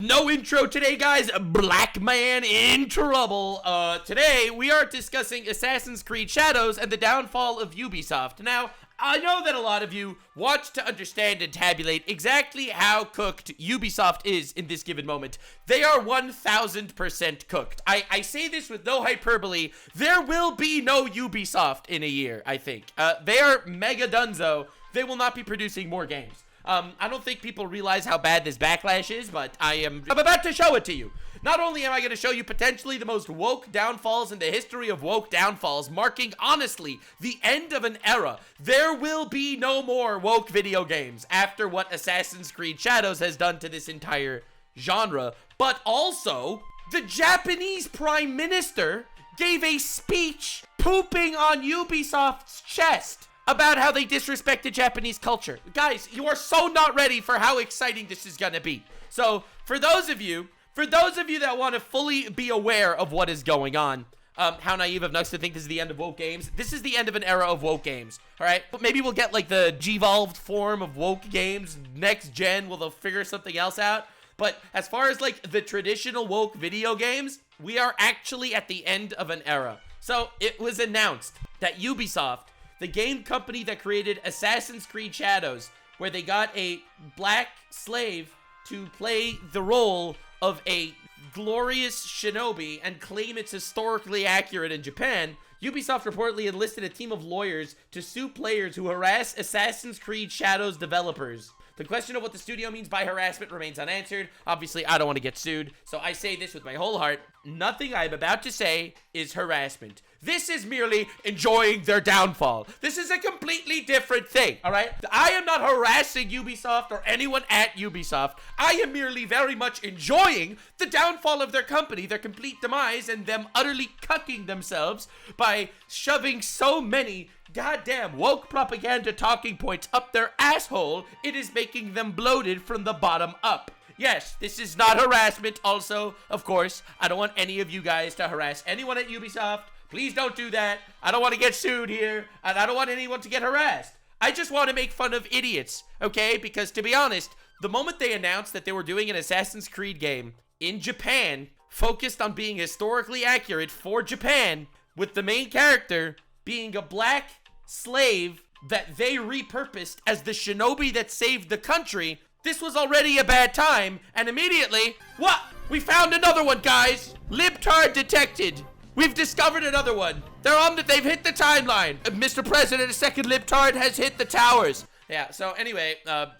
No intro today, guys. Black man in trouble. Today we are discussing Assassin's Creed Shadows and the downfall of Ubisoft. Now, I know that a lot of you want to understand and tabulate exactly how cooked Ubisoft is in this given moment. They are 1000% cooked. I say this with no hyperbole. There will be no Ubisoft in a year, I think. They are mega dunzo. They will not be producing more games. I don't think people realize how bad this backlash is, but I'm about to show it to you. Not only am I going to show you potentially the most woke downfalls in the history of woke downfalls, marking, honestly, the end of an era. There will be no more woke video games after what Assassin's Creed Shadows has done to this entire genre. But also, the Japanese Prime Minister gave a speech pooping on Ubisoft's chest about how they disrespected Japanese culture. Guys, you are so not ready for how exciting this is gonna be. So, for those of you that want to fully be aware of what is going on, how naive of Nux to think this is the end of woke games. This is the end of an era of woke games, all right? But maybe we'll get like the G-volved form of woke games next gen. They'll figure something else out. But as far as like the traditional woke video games, we are actually at the end of an era. So, it was announced that Ubisoft, the game company that created Assassin's Creed Shadows, where they got a black slave to play the role of a glorious shinobi and claim it's historically accurate in Japan, Ubisoft reportedly enlisted a team of lawyers to sue players who harass Assassin's Creed Shadows developers. The question of what the studio means by harassment remains unanswered. Obviously, I don't want to get sued, so I say this with my whole heart. Nothing I'm about to say is harassment. This is merely enjoying their downfall. This is a completely different thing, all right? I am not harassing Ubisoft or anyone at Ubisoft. I am merely very much enjoying the downfall of their company, their complete demise, and them utterly cucking themselves by shoving so many goddamn woke propaganda talking points up their asshole. It is making them bloated from the bottom up. Yes, this is not harassment. Also, of course, I don't want any of you guys to harass anyone at Ubisoft. Please don't do that. I don't want to get sued here, and I don't want anyone to get harassed. I just want to make fun of idiots, okay? Because to be honest, the moment they announced that they were doing an Assassin's Creed game in Japan, focused on being historically accurate for Japan, with the main character being a black slave that they repurposed as the shinobi that saved the country, this was already a bad time, and immediately, what? We found another one, guys! Libtard detected! We've discovered another one. They've hit the timeline. Mr. President, a second libtard has hit the towers. Yeah, so anyway,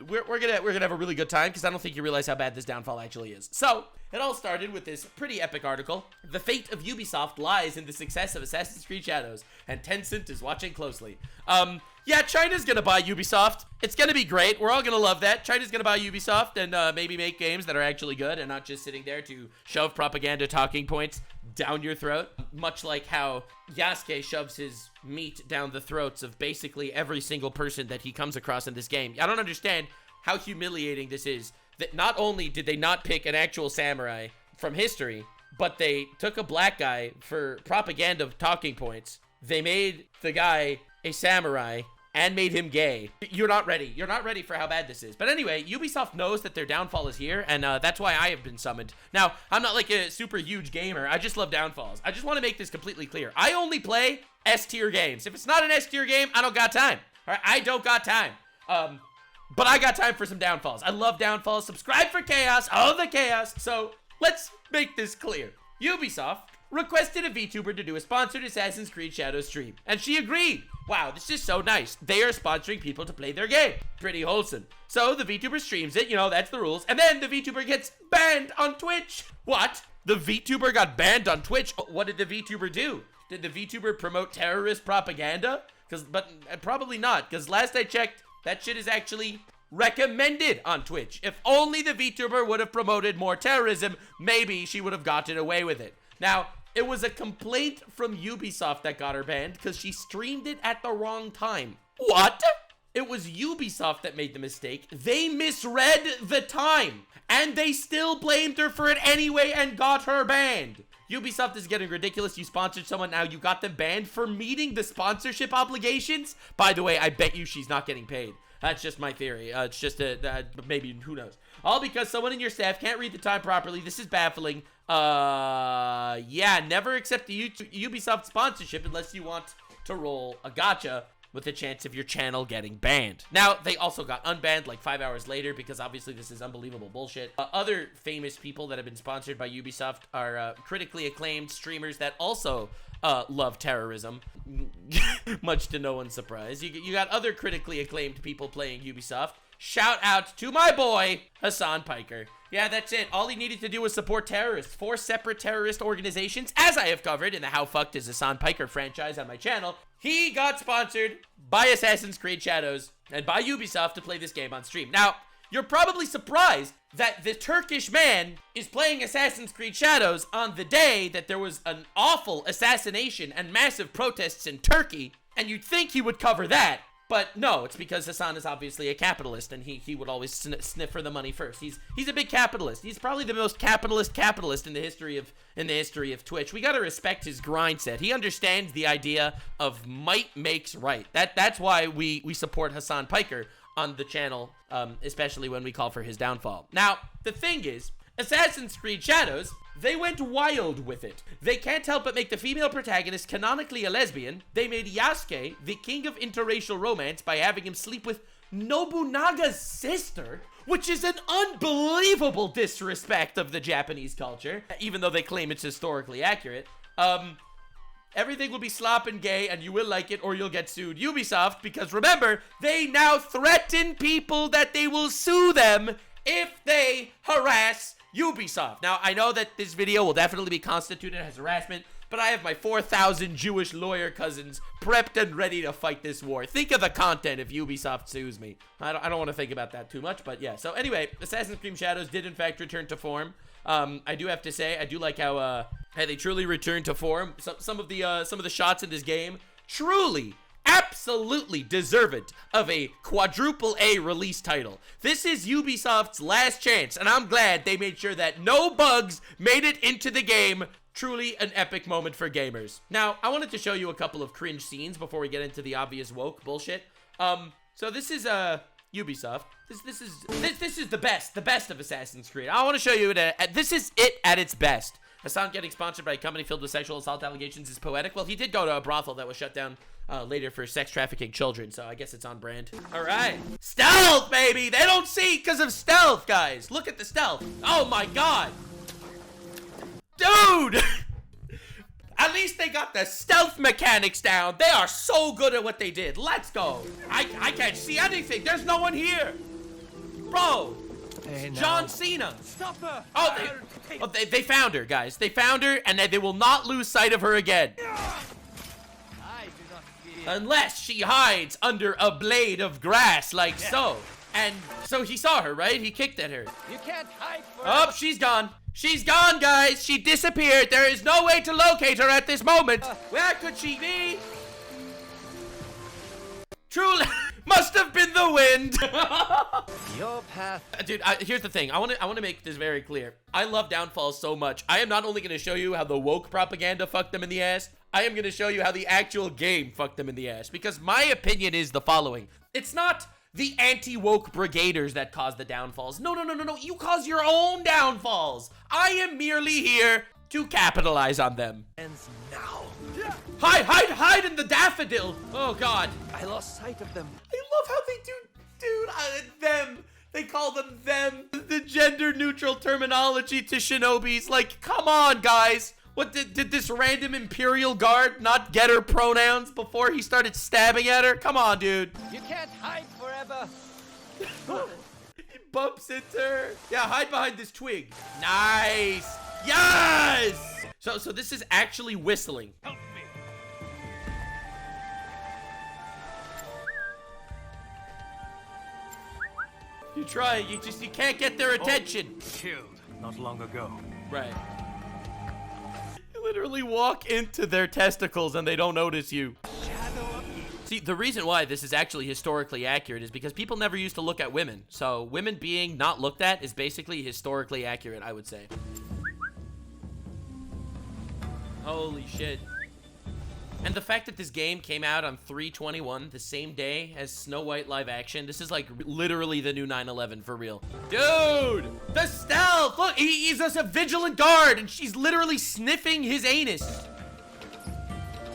we're gonna have a really good time because I don't think you realize how bad this downfall actually is. So, it all started with this pretty epic article. The fate of Ubisoft lies in the success of Assassin's Creed Shadows, and Tencent is watching closely. Yeah, China's gonna buy Ubisoft. It's gonna be great. We're all gonna love that. China's gonna buy Ubisoft and maybe make games that are actually good and not just sitting there to shove propaganda talking points down your throat. Much like how Yasuke shoves his meat down the throats of basically every single person that he comes across in this game. I don't understand how humiliating this is. That not only did they not pick an actual samurai from history, but they took a black guy for propaganda talking points. They made the guy a samurai and made him gay. You're not ready. You're not ready for how bad this is. But anyway, Ubisoft knows that their downfall is here, and that's why I have been summoned. Now, I'm not like a super huge gamer. I just love downfalls. I just want to make this completely clear. I only play S-tier games. If it's not an S-tier game, I don't got time. All right? I don't got time. But I got time for some downfalls. I love downfalls. Subscribe for chaos. All the chaos. So, let's make this clear. Ubisoft requested a VTuber to do a sponsored Assassin's Creed Shadows stream, and she agreed. Wow, this is so nice. They are sponsoring people to play their game. Pretty wholesome. So the VTuber streams it, you know, that's the rules, and then the VTuber gets banned on Twitch. What? The VTuber got banned on Twitch? What did the VTuber do? Did the VTuber promote terrorist propaganda? But probably not, because last I checked, that shit is actually recommended on Twitch. If only the VTuber would have promoted more terrorism, maybe she would have gotten away with it. Now, it was a complaint from Ubisoft that got her banned because she streamed it at the wrong time. What? It was Ubisoft that made the mistake. They misread the time, and they still blamed her for it anyway and got her banned. Ubisoft is getting ridiculous. You sponsored someone, now you got them banned for meeting the sponsorship obligations? By the way, I bet you she's not getting paid. That's just my theory. It's just maybe, who knows. All because someone in your staff can't read the time properly. This is baffling. Yeah, never accept a Ubisoft sponsorship unless you want to roll a gacha with a chance of your channel getting banned. Now, they also got unbanned like 5 hours later because obviously this is unbelievable bullshit. Other famous people that have been sponsored by Ubisoft are critically acclaimed streamers that also love terrorism, much to no one's surprise. You got other critically acclaimed people playing Ubisoft. Shout out to my boy, Hassan Piker. Yeah, that's it. All he needed to do was support terrorists. 4 separate terrorist organizations, as I have covered in the How Fucked is Hassan Piker franchise on my channel. He got sponsored by Assassin's Creed Shadows and by Ubisoft to play this game on stream. Now, you're probably surprised that the Turkish man is playing Assassin's Creed Shadows on the day that there was an awful assassination and massive protests in Turkey, and you'd think he would cover that. But no, it's because Hassan is obviously a capitalist, and he would always sniff for the money first. He's a big capitalist. He's probably the most capitalist in the history of Twitch. We gotta respect his grind set. He understands the idea of might makes right. That's why we support Hassan Piker on the channel, especially when we call for his downfall. Now, the thing is, Assassin's Creed Shadows, they went wild with it. They can't help but make the female protagonist canonically a lesbian. They made Yasuke the king of interracial romance by having him sleep with Nobunaga's sister, which is an unbelievable disrespect of the Japanese culture, even though they claim it's historically accurate. Everything will be slop and gay, and you will like it or you'll get sued. Ubisoft, because remember, they now threaten people that they will sue them if they harass Ubisoft. Now, I know that this video will definitely be constituted as harassment, but I have my 4,000 Jewish lawyer cousins prepped and ready to fight this war. Think of the content if Ubisoft sues me. I don't want to think about that too much, but yeah. So anyway, Assassin's Creed Shadows did in fact return to form. I do have to say, I do like how they truly returned to form. Some of the shots in this game truly, absolutely deserved of a quadruple A release title. This is Ubisoft's last chance, and I'm glad they made sure that no bugs made it into the game. Truly an epic moment for gamers. Now, I wanted to show you a couple of cringe scenes before we get into the obvious woke bullshit. So this is Ubisoft. This is the best of Assassin's Creed. I want to show you this is it at its best. Hassan getting sponsored by a company filled with sexual assault allegations is poetic. Well, he did go to a brothel that was shut down later for sex trafficking children, so I guess it's on brand. All right. Stealth, baby! They don't see because of stealth, guys. Look at the stealth. Oh, my God. Dude! At least they got the stealth mechanics down. They are so good at what they did. Let's go. I can't see anything. There's no one here. Bro. Hey, John Cena. Stop her. Oh, they found her, guys. They found her, and they will not lose sight of her again. Unless she hides under a blade of grass like so. And so he saw her, right? He kicked at her. You can't hide forever. Oh, she's gone. She's gone, guys. She disappeared. There is no way to locate her at this moment. Where could she be? Truly, must have been the wind. Your path. Dude, here's the thing. I want to make this very clear. I love Downfall so much. I am not only going to show you how the woke propaganda fucked them in the ass, I am going to show you how the actual game fucked them in the ass. Because my opinion is the following. It's not the anti-woke brigaders that cause the downfalls. No. You cause your own downfalls. I am merely here to capitalize on them. Ends now. Hide in the daffodil. Oh, God. I lost sight of them. I love how they do, dude, them. They call them them. The gender-neutral terminology to shinobis. Like, come on, guys. What, did this random Imperial Guard not get her pronouns before he started stabbing at her? Come on, dude. You can't hide forever. He bumps into her. Yeah, hide behind this twig. Nice. Yes! So this is actually whistling. Help me. You try, you can't get their attention. Killed not long ago. Right. You literally walk into their testicles and they don't notice you. See, the reason why this is actually historically accurate is because people never used to look at women. So women being not looked at is basically historically accurate, I would say. Holy shit. And the fact that this game came out on 3/21, the same day as Snow White live action, this is like literally the new 9/11 for real. Dude, the stealth! Look, he's just a vigilant guard and she's literally sniffing his anus.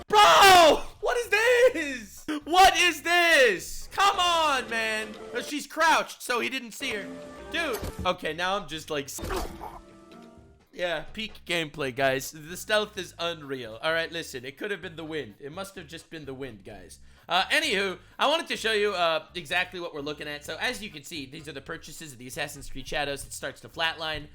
Bro, what is this? What is this? Come on, man. She's crouched, so he didn't see her. Dude. Okay, now I'm just like... Yeah, peak gameplay, guys. The stealth is unreal. All right, listen, it could have been the wind. It must have just been the wind, guys. Anywho, I wanted to show you exactly what we're looking at. So as you can see, these are the purchases of the Assassin's Creed Shadows. It starts to flatline.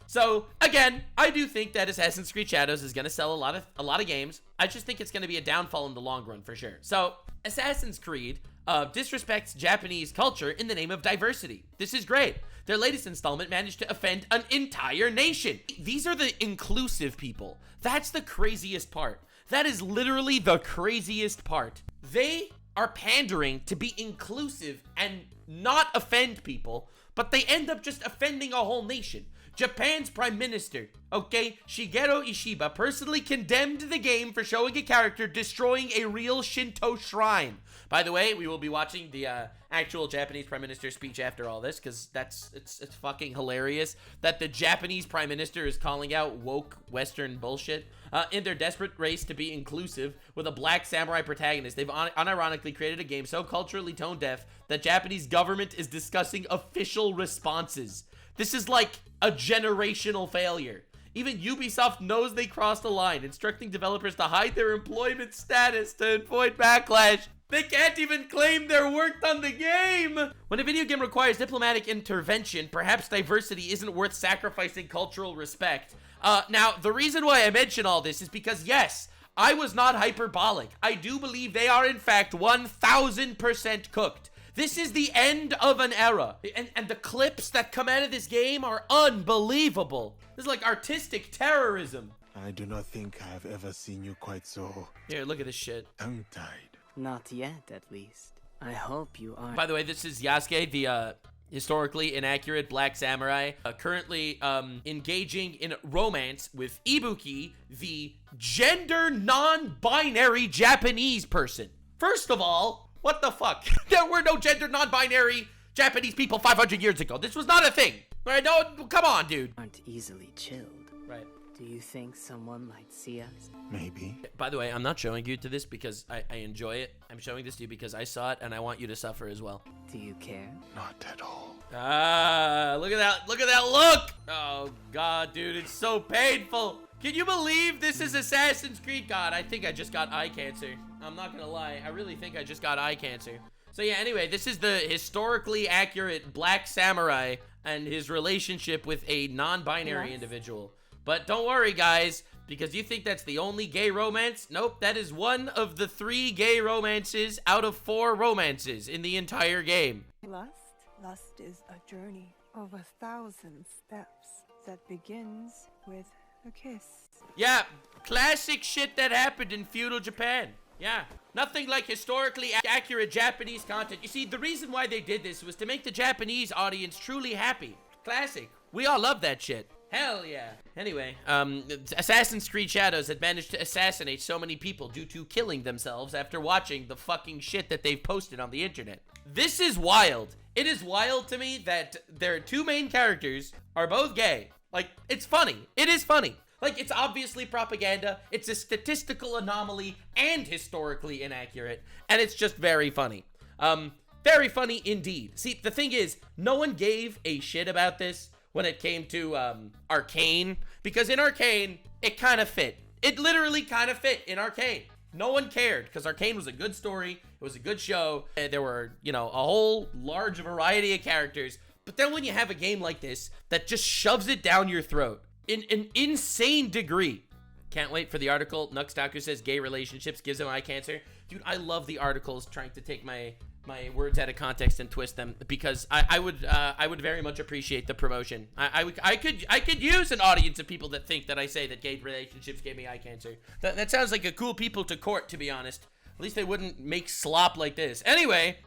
So again, I do think that Assassin's Creed Shadows is going to sell a lot of games. I just think it's going to be a downfall in the long run for sure. So Assassin's Creed disrespects Japanese culture in the name of diversity. This is great. Their latest installment managed to offend an entire nation. These are the inclusive people. That's the craziest part. That is literally the craziest part. They are pandering to be inclusive and not offend people, but they end up just offending a whole nation. Japan's prime minister, okay, Shigeru Ishiba, personally condemned the game for showing a character destroying a real Shinto shrine. By the way, we will be watching the actual Japanese prime minister's speech after all this, because it's fucking hilarious that the Japanese prime minister is calling out woke Western bullshit. In their desperate race to be inclusive with a black samurai protagonist, they've unironically created a game so culturally tone deaf that Japanese government is discussing official responses. This is like a generational failure. Even Ubisoft knows they crossed the line, instructing developers to hide their employment status to avoid backlash. They can't even claim they're worked on the game! When a video game requires diplomatic intervention, perhaps diversity isn't worth sacrificing cultural respect. Now, the reason why I mention all this is because, yes, I was not hyperbolic. I do believe they are, in fact, 1000% cooked. This is the end of an era. And the clips that come out of this game are unbelievable. This is like artistic terrorism. I do not think I have ever seen you quite so... Here, look at this shit. tongue-tied. Not yet, at least. I hope you are. By the way, this is Yasuke, the historically inaccurate black samurai, currently engaging in romance with Ibuki, the gender non-binary Japanese person. First of all, what the fuck? There were no gender non-binary Japanese people 500 years ago. This was not a thing. All right, no, come on, dude. Aren't easily chilled. Right. Do you think someone might see us? Maybe. By the way, I'm not showing you to this because I enjoy it. I'm showing this to you because I saw it and I want you to suffer as well. Do you care? Not at all. Ah, look at that. Look at that look. Oh, God, dude, it's so painful. Can you believe this is Assassin's Creed? God, I think I just got eye cancer. I'm not gonna lie. I really think I just got eye cancer. So yeah, anyway, this is the historically accurate black samurai and his relationship with a non-binary individual. But don't worry, guys, because you think that's the only gay romance? Nope, that is one of the 3 gay romances out of 4 romances in the entire game. Lust is a journey of 1,000 steps that begins with a kiss. Yeah, classic shit that happened in feudal Japan. Yeah, nothing like historically accurate Japanese content. You see, the reason why they did this was to make the Japanese audience truly happy. Classic. We all love that shit. Hell yeah. Anyway, Assassin's Creed Shadows had managed to assassinate so many people due to killing themselves after watching the fucking shit that they've posted on the internet. This is wild. It is wild to me that their 2 main characters are both gay. Like, it's funny. It is funny. Like, it's obviously propaganda, it's a statistical anomaly, and historically inaccurate, and it's just very funny. Very funny indeed. See, the thing is, no one gave a shit about this when it came to, Arcane, because in Arcane, it kind of fit. It literally kind of fit in Arcane. No one cared, because Arcane was a good story, it was a good show, there were, you know, a whole large variety of characters, but then when you have a game like this that just shoves it down your throat, in an insane degree. Can't wait for the article. Taku says gay relationships gives him eye cancer. Dude, I love the articles trying to take my words out of context and twist them because I would very much appreciate the promotion. I could use an audience of people that think that I say that gay relationships gave me eye cancer. That sounds like a cool people to court, to be honest. At least they wouldn't make slop like this. Anyway,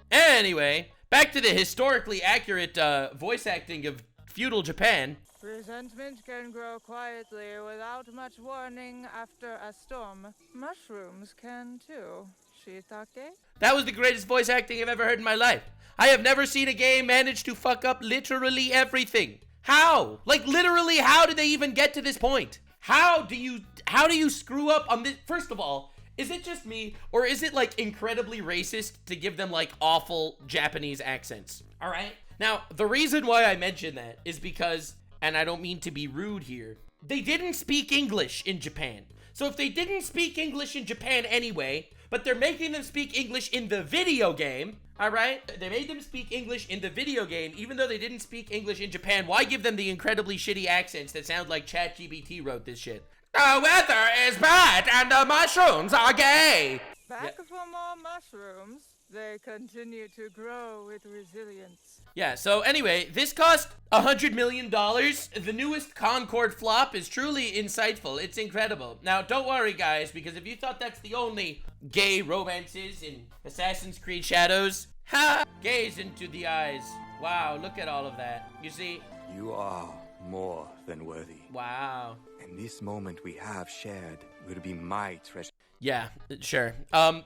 back to the historically accurate voice acting of feudal Japan. Resentment can grow quietly without much warning after a storm. Mushrooms can too. Shiitake? That was the greatest voice acting I've ever heard in my life. I have never seen a game manage to fuck up literally everything. How? Like, literally, how did they even get to this point? How do you screw up on this? First of all, is it just me, or is it, like, incredibly racist to give them, like, awful Japanese accents? All right? Now, the reason why I mention that is because, and I don't mean to be rude here, they didn't speak English in Japan. So if they didn't speak English in Japan anyway, but they're making them speak English in the video game, all right? They made them speak English in the video game, even though they didn't speak English in Japan. Why give them the incredibly shitty accents that sound like ChatGPT wrote this shit? The weather is bad and the mushrooms are gay. Back for more mushrooms. They continue to grow with resilience. Yeah, so anyway, this cost $100 million. The newest Concord flop is truly insightful. It's incredible. Now, don't worry, guys, because if you thought that's the only gay romances in Assassin's Creed Shadows, ha! Gaze into the eyes. Wow, look at all of that. You see? You are more than worthy. Wow. And this moment we have shared will be my treasure. Yeah, sure.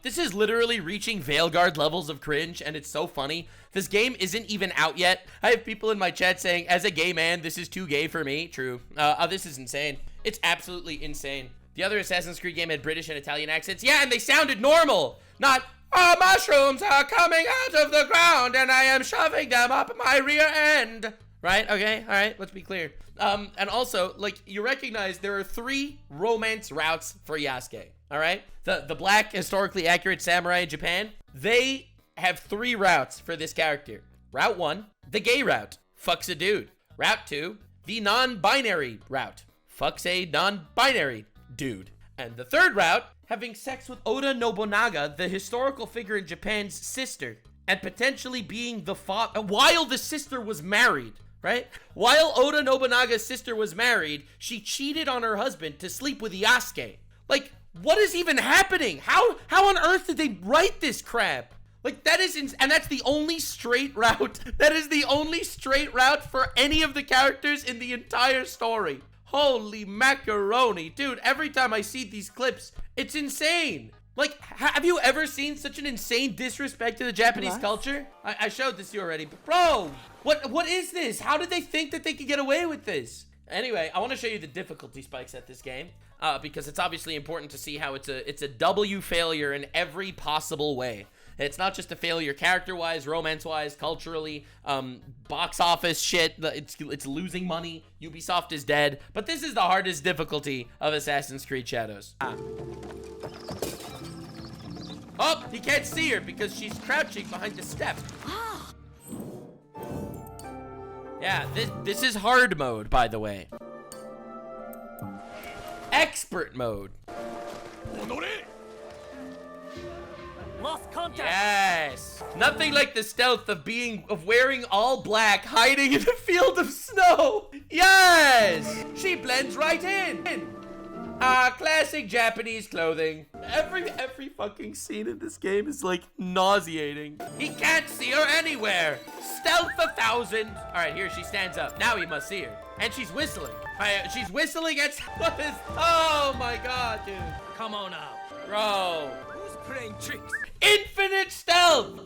This is literally reaching Veilguard levels of cringe, and it's so funny. This game isn't even out yet. I have people in my chat saying, as a gay man, this is too gay for me. True. This is insane. It's absolutely insane. The other Assassin's Creed game had British and Italian accents. Yeah, and they sounded normal. Not, oh, mushrooms are coming out of the ground, and I am shoving them up my rear end. Right? Okay. All right. Let's be clear. And also, like, you recognize there are 3 romance routes for Yasuke. All right? The black, historically accurate samurai in Japan, they have 3 routes for this character. Route 1, the gay route. Fucks a dude. Route 2, the non-binary route. Fucks a non-binary dude. And the 3rd route, having sex with Oda Nobunaga, the historical figure in Japan's sister, and potentially being the father, while the sister was married. Right? While Oda Nobunaga's sister was married, she cheated on her husband to sleep with Yasuke. Like, what is even happening? How on earth did they write this crap? Like, that is, and that's the only straight route. That is the only straight route for any of the characters in the entire story. Holy macaroni. Dude, every time I see these clips, it's insane. Like, have you ever seen such an insane disrespect to the Japanese culture? I showed this to you already, but bro, what is this? How did they think that they could get away with this? Anyway, I want to show you the difficulty spikes at this game, because it's obviously important to see how it's a W failure in every possible way. It's not just a failure character-wise, romance-wise, culturally, box office shit. It's losing money. Ubisoft is dead. But this is the hardest difficulty of Assassin's Creed Shadows. Oh, he can't see her because she's crouching behind the step. Yeah, this is hard mode, by the way. Expert mode. Lost contact. Yes. Nothing like the stealth of wearing all black, hiding in a field of snow. Yes. She blends right in. Classic Japanese clothing. Every fucking scene in this game is like nauseating. He can't see her anywhere. Stealth 1,000. All right, here she stands up. Now he must see her. And she's whistling. She's whistling at what is, oh my god, dude. Come on out. Bro. Who's playing tricks? Infinite stealth.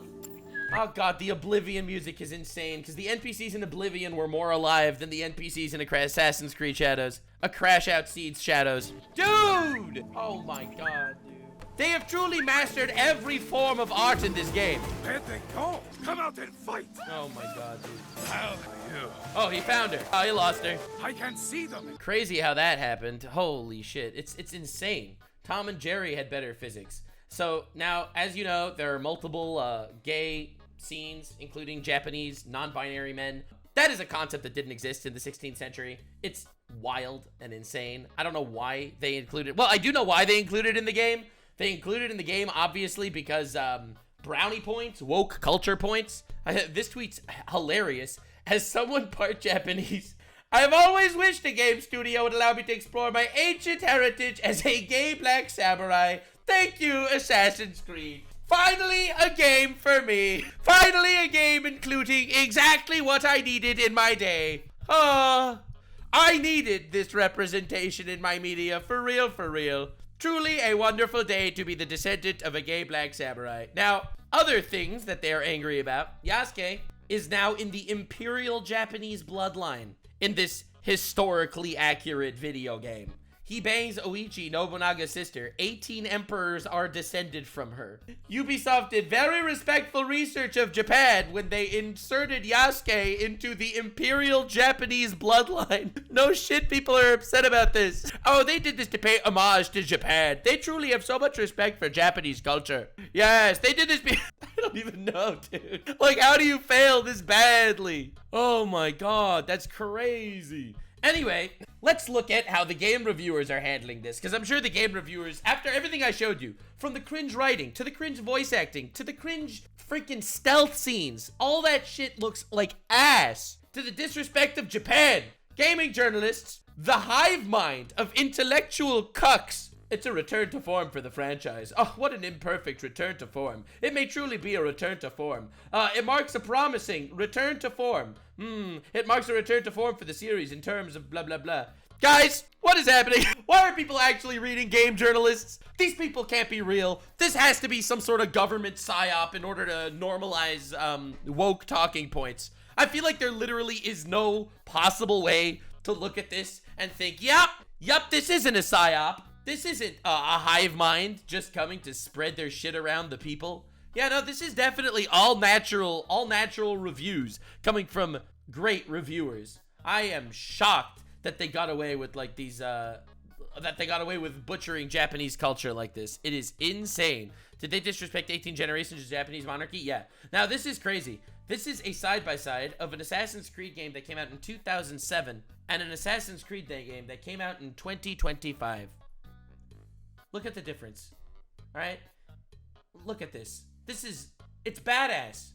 Oh god, the Oblivion music is insane because the NPCs in Oblivion were more alive than the NPCs in Assassin's Creed Shadows. A Crash Out Seeds Shadows. Dude! Oh my god, dude. They have truly mastered every form of art in this game. Where'd they go? Come out and fight! Oh my god, dude. How are you? Oh, he found her. Oh, he lost her. I can see them. Crazy how that happened. Holy shit. It's insane. Tom and Jerry had better physics. So now, as you know, there are multiple gay scenes, including Japanese non-binary men. That is a concept that didn't exist in the 16th century. It's wild and insane. I don't know why they included, well, I do know why they included it in the game. They included it in the game, obviously, because brownie points, woke culture points. This tweet's hilarious. As someone part Japanese, I've always wished a game studio would allow me to explore my ancient heritage as a gay black samurai. Thank you, Assassin's Creed. Finally, a game for me. Finally, a game including exactly what I needed in my day. I needed this representation in my media, for real, for real. Truly a wonderful day to be the descendant of a gay black samurai. Now, other things that they are angry about. Yasuke is now in the Imperial Japanese bloodline in this historically accurate video game. He bangs Oichi, Nobunaga's sister. 18 emperors are descended from her. Ubisoft did very respectful research of Japan when they inserted Yasuke into the Imperial Japanese bloodline. No shit, people are upset about this. Oh, they did this to pay homage to Japan. They truly have so much respect for Japanese culture. Yes, they did this I don't even know, dude. Like, how do you fail this badly? Oh my god, that's crazy. Anyway, let's look at how the game reviewers are handling this, because I'm sure the game reviewers, after everything I showed you, from the cringe writing, to the cringe voice acting, to the cringe freaking stealth scenes, all that shit looks like ass, to the disrespect of Japan, gaming journalists, the hive mind of intellectual cucks. It's a return to form for the franchise. Oh, what an imperfect return to form. It may truly be a return to form. It marks a promising return to form. It marks a return to form for the series in terms of blah, blah, blah. Guys, what is happening? Why are people actually reading game journalists? These people can't be real. This has to be some sort of government psyop in order to normalize woke talking points. I feel like there literally is no possible way to look at this and think, yup, this isn't a psyop. This isn't a hive mind just coming to spread their shit around the people. Yeah, no, this is definitely all natural reviews coming from great reviewers. I am shocked that they got away with like these, that they got away with butchering Japanese culture like this. It is insane. Did they disrespect 18 generations of Japanese monarchy? Yeah. Now, this is crazy. This is a side-by-side of an Assassin's Creed game that came out in 2007 and an Assassin's Creed game that came out in 2025. Look at the difference, all right? Look at this. It's badass.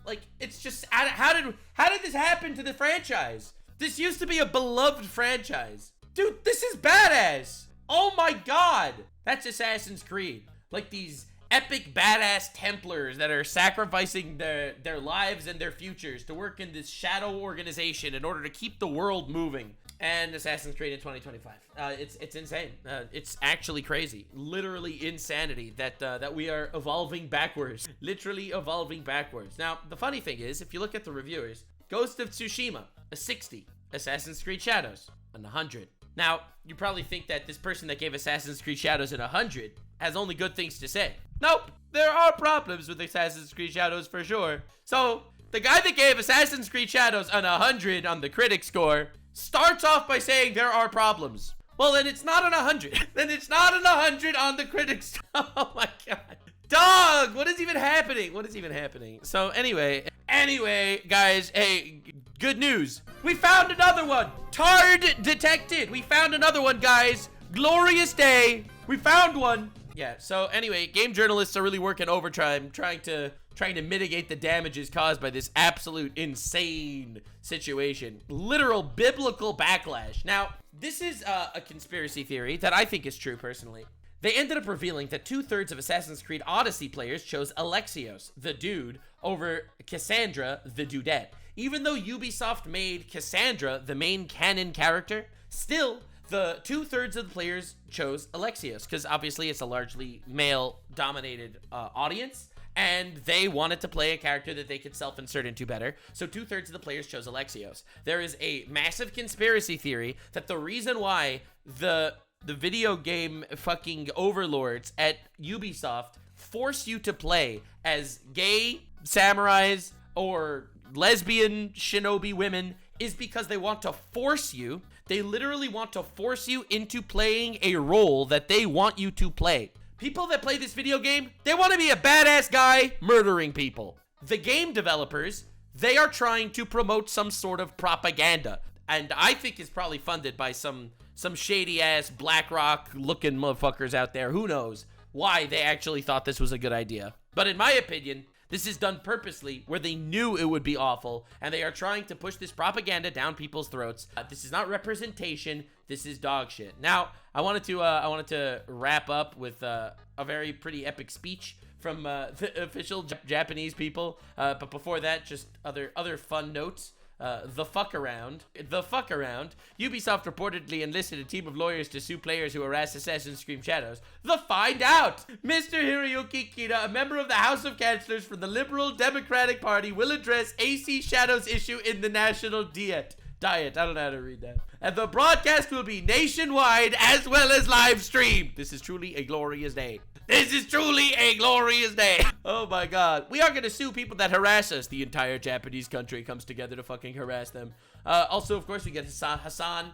Like, it's just, how did this happen to the franchise? This used to be a beloved franchise. Dude, this is badass. Oh my god. That's Assassin's Creed. Like these epic badass Templars that are sacrificing their lives and their futures to work in this shadow organization in order to keep the world moving. And Assassin's Creed in 2025. It's insane. It's actually crazy. Literally insanity that we are evolving backwards. Literally evolving backwards. Now, the funny thing is, if you look at the reviewers, Ghost of Tsushima, a 60. Assassin's Creed Shadows, an 100. Now, you probably think that this person that gave Assassin's Creed Shadows an 100 has only good things to say. Nope. There are problems with Assassin's Creed Shadows for sure. So, the guy that gave Assassin's Creed Shadows an 100 on the critic score starts off by saying there are problems. Well, then it's not an 100. Then it's not an 100 on the critics. Oh my god. Dog, what is even happening? What is even happening? So anyway, guys, hey, good news. We found another one. Tard detected. We found another one, guys. Glorious day. We found one. Yeah, so anyway, game journalists are really working overtime trying to mitigate the damages caused by this absolute insane situation. Literal biblical backlash. Now, this is a conspiracy theory that I think is true personally. They ended up revealing that 2/3 of Assassin's Creed Odyssey players chose Alexios, the dude, over Cassandra, the dudette. Even though Ubisoft made Cassandra the main canon character, still, the 2/3 of the players chose Alexios, because obviously it's a largely male-dominated audience, and they wanted to play a character that they could self-insert into better, so 2/3 of the players chose Alexios. There is a massive conspiracy theory that the reason why the video game fucking overlords at Ubisoft force you to play as gay samurais or lesbian shinobi women is because they want to force you. They literally want to force you into playing a role that they want you to play. People that play this video game, they want to be a badass guy murdering people. The game developers, they are trying to promote some sort of propaganda. And I think it's probably funded by some shady ass BlackRock looking motherfuckers out there. Who knows why they actually thought this was a good idea. But in my opinion, this is done purposely where they knew it would be awful, and they are trying to push this propaganda down people's throats. This is not representation. This is dog shit. Now, I wanted to wrap up with a very pretty epic speech from the official Japanese people. But before that, just other fun notes. The Fuck Around. Ubisoft reportedly enlisted a team of lawyers to sue players who harass Assassin's Creed Shadows. The Find Out. Mr. Hiroyuki Kida, a member of the House of Councillors from the Liberal Democratic Party, will address AC Shadows issue in the National Diet. I don't know how to read that. And the broadcast will be nationwide as well as live streamed. This is truly a glorious day. This is truly a glorious day. Oh my god. We are going to sue people that harass us. The entire Japanese country comes together to fucking harass them. Also, of course, we get Hassan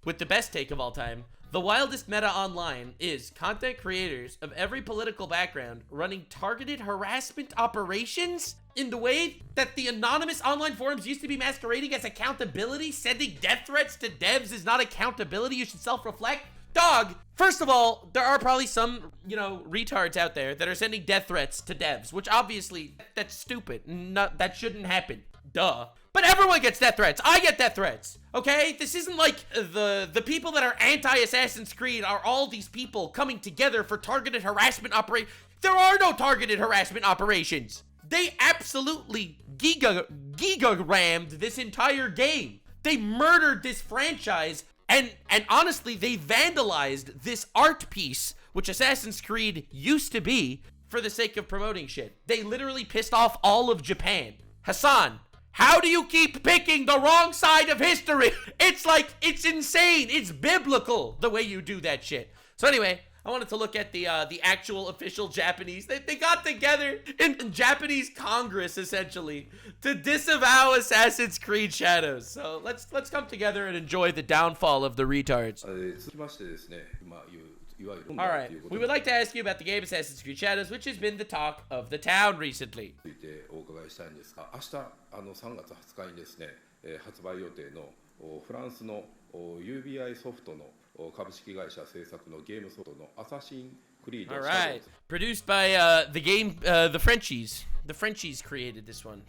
with the best take of all time. The wildest meta online is content creators of every political background running targeted harassment operations in the way that the anonymous online forums used to be masquerading as accountability. Sending death threats to devs is not accountability. You should self-reflect. Dog, first of all, there are probably some, retards out there that are sending death threats to devs, which obviously, that's stupid. That shouldn't happen. Duh. But everyone gets death threats. I get death threats. Okay? This isn't like the people that are anti-Assassin's Creed are all these people coming together for targeted harassment operations. There are no targeted harassment operations. They absolutely giga-rammed this entire game. They murdered this franchise. And honestly, they vandalized this art piece, which Assassin's Creed used to be, for the sake of promoting shit. They literally pissed off all of Japan. Hassan, how do you keep picking the wrong side of history? It's insane. It's biblical the way you do that shit. So anyway, I wanted to look at the actual official Japanese. They got together in Japanese Congress, essentially, to disavow Assassin's Creed Shadows. So let's come together and enjoy the downfall of the retards. Alright, we would like to ask you about the game Assassin's Creed Shadows, which has been the talk of the town recently. お伺いしたいんですが、明日3月20日にですね、発売予定のフランスの UBI ソフトの株式会社制作のゲームソフトのアサシンクリード。Alright, produced by the game, the Frenchies. The Frenchies created this one.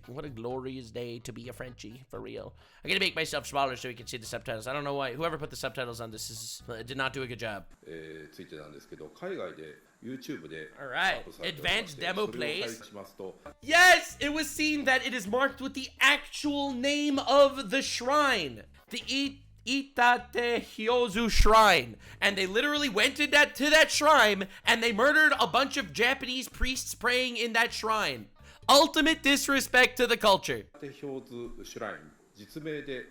What a glorious day to be a Frenchie, for real. I'm gonna make myself smaller so we can see the subtitles. I don't know why. Whoever put the subtitles on this did not do a good job. ついてなんですけど、海外で YouTube で Alright, advanced demo plays. Yes, it was seen that it is marked with the actual name of the shrine. The Itate Hyozu Shrine. And they literally went to that shrine and they murdered a bunch of Japanese priests praying in that shrine. Ultimate disrespect to the culture. イタテヒョウズシュライン、実名で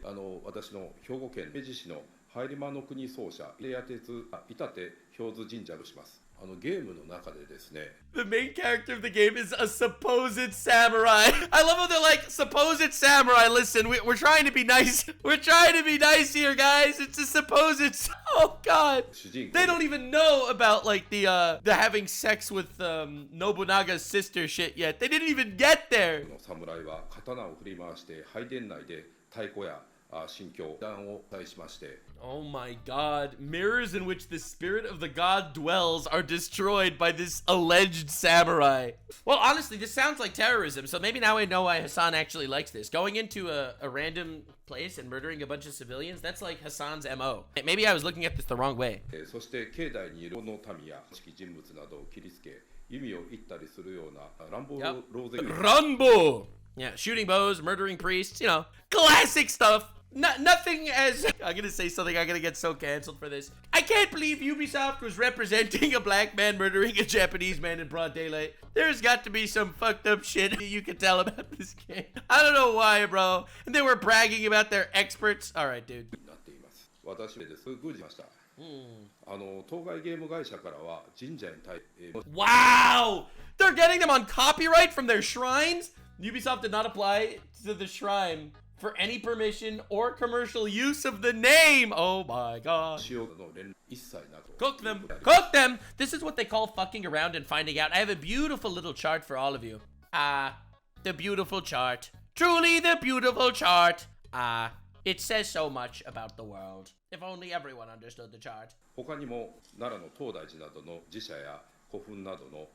私の兵庫県明治市の播磨の国奏者イタテヒョウズ神社とします。ゲームの中でですね。 The main character of the game is a supposed samurai. I love how they're like, supposed samurai. Listen, we're trying to be nice. We're trying to be nice here, guys. It's a supposed. Oh God. They don't even know about like the having sex with Nobunaga's sister shit yet. They didn't even get there. 侍は刀を振り回して拝殿内で太鼓や神教弾を対しまして。 Oh my God. Mirrors in which the spirit of the god dwells are destroyed by this alleged samurai. Well, honestly, this sounds like terrorism, so maybe now I know why Hassan actually likes this. Going into a random place and murdering a bunch of civilians, that's like Hassan's MO. Maybe I was looking at this the wrong way. そして境内にいるの民や式人物などを切りつけ弓を射ったりするような乱暴ローゼ Rambo! Yeah, shooting bows, murdering priests, classic stuff. Nothing as... I'm gonna say something, I'm gonna get so canceled for this. I can't believe Ubisoft was representing a black man murdering a Japanese man in broad daylight. There's got to be some fucked up shit you can tell about this game. I don't know why, bro. And they were bragging about their experts. Alright, dude. 私ですぐしました。当該ゲーム会社からは神社に対 Wow! They're getting them on copyright from their shrines? Ubisoft did not apply to the shrine for any permission or commercial use of the name. Oh my God. Cook them. Cook them. This is what they call fucking around and finding out. I have a beautiful little chart for all of you. The beautiful chart. Truly the beautiful chart. It says so much about the world. If only everyone understood the chart. 他にも奈良の東大寺などの寺社や古墳などの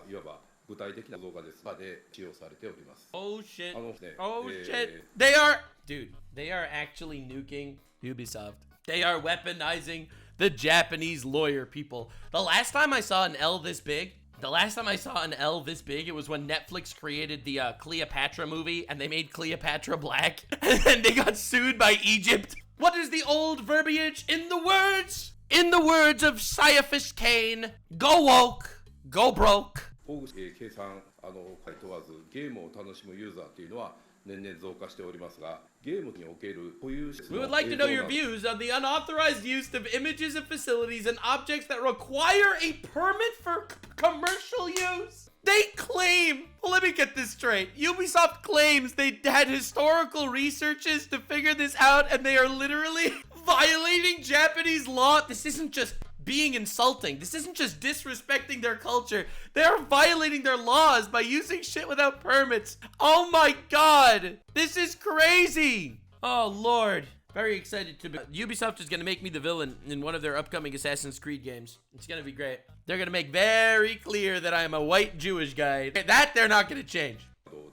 いわば具体的な動画ですで使用されております。 Oh shit. Oh shit. They are actually nuking Ubisoft. They are weaponizing the Japanese lawyer people. The last time I saw an L this big, The last time I saw an L this big, it was when Netflix created the Cleopatra movie, and they made Cleopatra black, and they got sued by Egypt. What is the old verbiage? In the words of Caiaphas Cain, go woke, go broke. 計算問わずゲームを楽しむユーザーっていうのは年々増加しておりますが、ゲームにおける固有種 We の would like to know your views on the unauthorized use of images of facilities and objects that require a permit for commercial use. They claim, well, let me get this straight. Ubisoft claims they had historical researches to figure this out, and they are literally violating Japanese law. This isn't just being insulting. This isn't just disrespecting their culture. They're violating their laws by using shit without permits. Oh my god. This is crazy. Oh lord. Very excited to be. Ubisoft is gonna make me the villain in one of their upcoming Assassin's Creed games. It's gonna be great. They're gonna make very clear that I am a white Jewish guy. That they're not gonna change.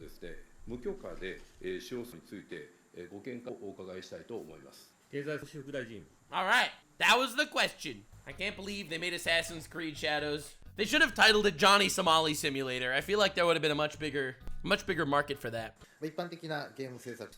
ですね、無許可で使用するについてご見解をお伺いしたいと思います。経済副大臣。 Alright, that was the question. I can't believe they made Assassin's Creed Shadows. They should have titled it Johnny Somali Simulator. I feel like there would have been a much bigger market for that.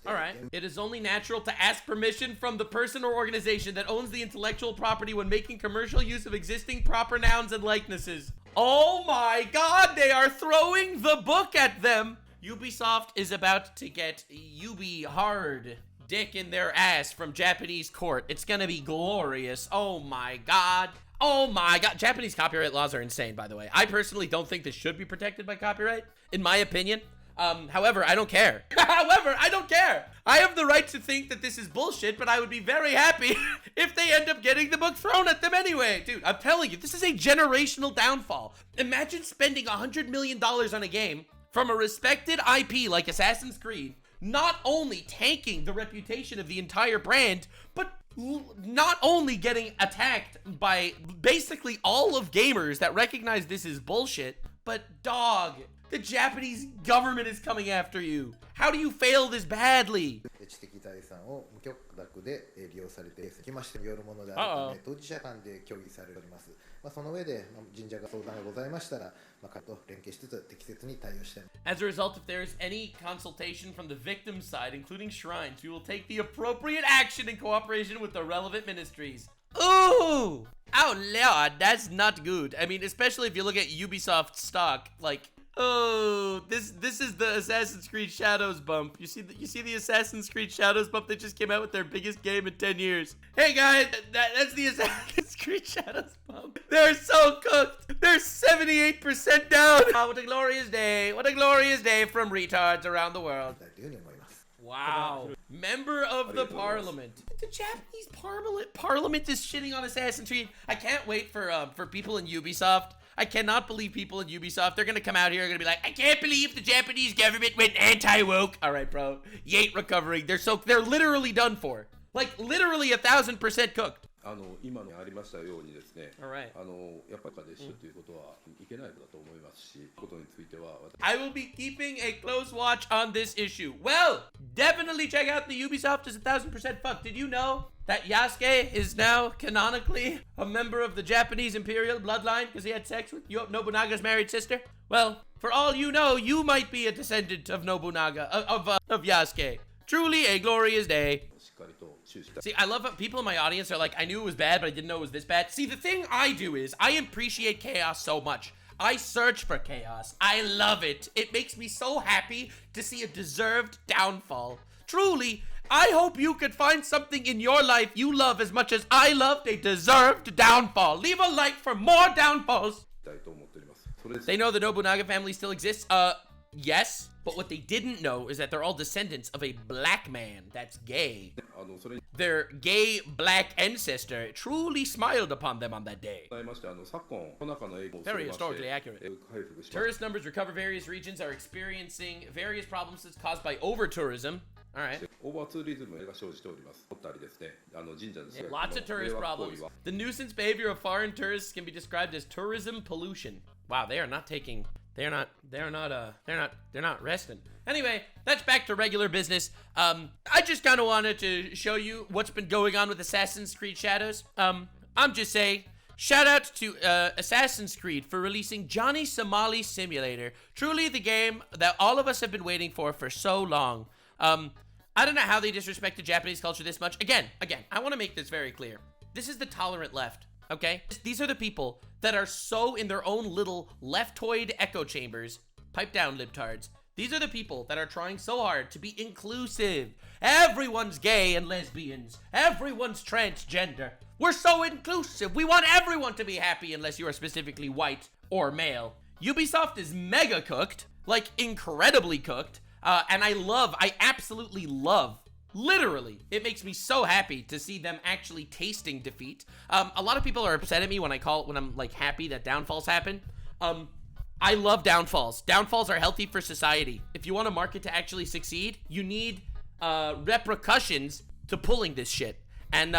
Alright, it is only natural to ask permission from the person or organization that owns the intellectual property when making commercial use of existing proper nouns and likenesses. Oh my god, they are throwing the book at them! Ubisoft is about to get Ubi hard dick in their ass from Japanese court. It's gonna be glorious. Oh my god. Oh my god. Japanese copyright laws are insane, by the way. I personally don't think this should be protected by copyright, in my opinion. However, I don't care. I have the right to think that this is bullshit, but I would be very happy if they end up getting the book thrown at them anyway. Dude, I'm telling you, this is a generational downfall. Imagine spending $100 million on a game from a respected IP like Assassin's Creed, not only tanking the reputation of the entire brand, but not only getting attacked by basically all of gamers that recognize this is bullshit, but dog, the Japanese government is coming after you. How do you fail this badly? 知的財産を無許諾で利用されてきましてによるものであるため当事者間で協議されております。その上で神社が相談がございましたら、彼と連携しつつ適切に対応して。As a result, if there is any consultation from the victim's side, including shrines, we will take the appropriate action in cooperation with the relevant ministries. Ooh! Oh lord, that's not good. I mean, especially if you look at Ubisoft stock, like, oh, this is the Assassin's Creed Shadows bump. You see the Assassin's Creed Shadows bump that just came out with their biggest game in 10 years. Hey guys, that's the Assassin's Creed Shadows bump. They're so cooked. They're 78% down. Oh, what a glorious day. What a glorious day from retards around the world. Wow. Member of the parliament. The Japanese parliament is shitting on Assassin's Creed. I can't wait for people in Ubisoft. I cannot believe people in Ubisoft. They're gonna come out here and gonna be like, I can't believe the Japanese government went anti-woke. All right, bro. You ain't recovering. They're literally done for. Like literally 1000% cooked. 今のありましたようにですね、 Alright. やっぱりですということはいけないことだと思いますし、ことについては I will be keeping a close watch on this issue. Well, definitely check out the Ubisoft is 1000% fucked. Did you know that Yasuke is now canonically a member of the Japanese imperial bloodline because he had sex with Nobunaga's married sister? Well, for all you know, you might be a descendant of Nobunaga, of Yasuke. Truly a glorious day. See, I love how people in my audience are like, I knew it was bad, but I didn't know it was this bad. See, the thing I do is I appreciate chaos so much. I search for chaos. I love it. It makes me so happy to see a deserved downfall. Truly, I hope you could find something in your life you love as much as I loved a deserved downfall. Leave a like for more downfalls. They know the Nobunaga family still exists? Yes, but what they didn't know is that they're all descendants of a black man that's gay. Their gay black ancestor truly smiled upon them on that day. Very historically accurate. Tourist numbers recover. Various regions are experiencing various problems that's caused by over-tourism. All right. Lots of tourist problems. The nuisance behavior of foreign tourists can be described as tourism pollution. Wow, they are not taking... They're not resting. Anyway, that's back to regular business. I just kind of wanted to show you what's been going on with Assassin's Creed Shadows. I'm just saying, Shout out to Assassin's Creed for releasing Johnny Somali Simulator. Truly the game that all of us have been waiting for so long. I don't know how they disrespected Japanese culture this much. Again, I want to make this very clear. This is the tolerant left, okay? These are the people that are so in their own little leftoid echo chambers. Pipe down, libtards. These are the people that are trying so hard to be inclusive. Everyone's gay and lesbians. Everyone's transgender. We're so inclusive. We want everyone to be happy unless you are specifically white or male. Ubisoft is mega cooked, like incredibly cooked. And I absolutely love, literally, it makes me so happy to see them actually tasting defeat. A lot of people are upset at me when I'm like happy that downfalls happen. I love downfalls. Downfalls are healthy for society. If you want a market to actually succeed, you need repercussions to pulling this shit. And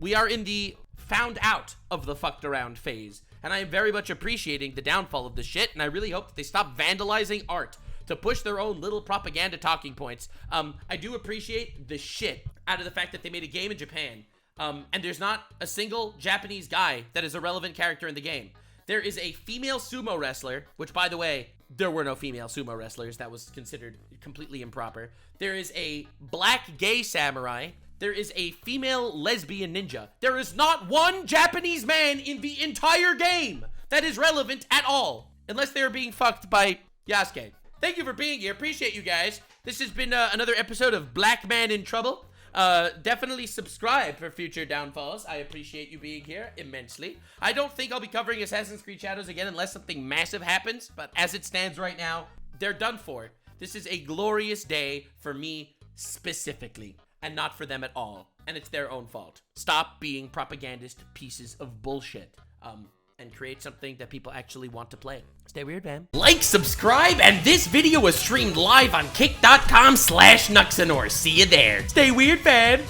we are in the found out of the fucked around phase. And I am very much appreciating the downfall of this shit. And I really hope that they stop vandalizing art to push their own little propaganda talking points. I do appreciate the shit out of the fact that they made a game in Japan. And there's not a single Japanese guy that is a relevant character in the game. There is a female sumo wrestler, which, by the way, there were no female sumo wrestlers. That was considered completely improper. There is a black gay samurai. There is a female lesbian ninja. There is not one Japanese man in the entire game that is relevant at all, unless they are being fucked by Yasuke. Thank you for being here. Appreciate you guys. This has been another episode of Black Man in Trouble. Definitely subscribe for future downfalls. I appreciate you being here immensely. I don't think I'll be covering Assassin's Creed Shadows again unless something massive happens, but as it stands right now, they're done for. This is a glorious day for me specifically, and not for them at all. And it's their own fault. Stop being propagandist pieces of bullshit. And create something that people actually want to play. Stay weird, man. Like, subscribe, and this video was streamed live on kick.com/Nuxanor. See you there. Stay weird, man.